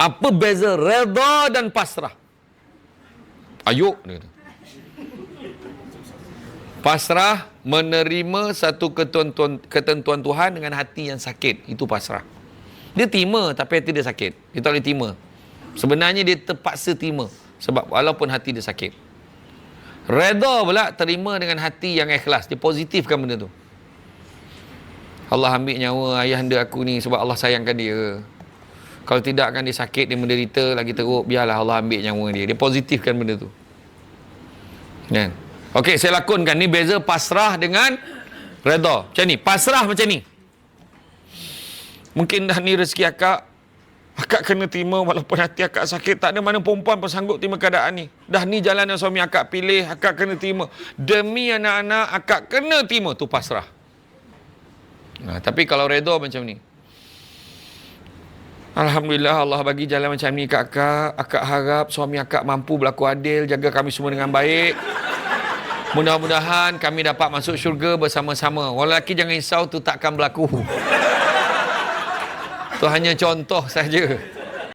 Apa beza redha dan pasrah? Ayuk, dia kata. Pasrah menerima satu ketentuan Tuhan dengan hati yang sakit. Itu pasrah. Dia terima tapi hati dia sakit. Dia tak boleh terima. Sebenarnya dia terpaksa terima. Sebab walaupun hati dia sakit. Redha pula terima dengan hati yang ikhlas. Dia positifkan benda tu. Allah ambil nyawa ayahanda aku ni sebab Allah sayangkan dia. Kalau tidak kan dia sakit, dia menderita lagi teruk. Biarlah Allah ambil nyawa dia. Dia positifkan benda tu. Kan? Okey, saya lakonkan. Ni beza pasrah dengan redha. Macam ni. Pasrah macam ni. Mungkin dah ni rezeki akak. Akak kena terima walaupun hati akak sakit. Tak ada mana perempuan pun sanggup terima keadaan ni. Dah ni jalan yang suami akak pilih. Akak kena terima. Demi anak-anak, akak kena terima. Tu pasrah. Tapi kalau redha macam ni. Alhamdulillah Allah bagi jalan macam ni kat akak. Akak harap suami akak mampu berlaku adil. Jaga kami semua dengan baik. Mudah-mudahan kami dapat masuk syurga bersama-sama. Orang lelaki jangan risau, tu takkan berlaku. Itu hanya contoh saja.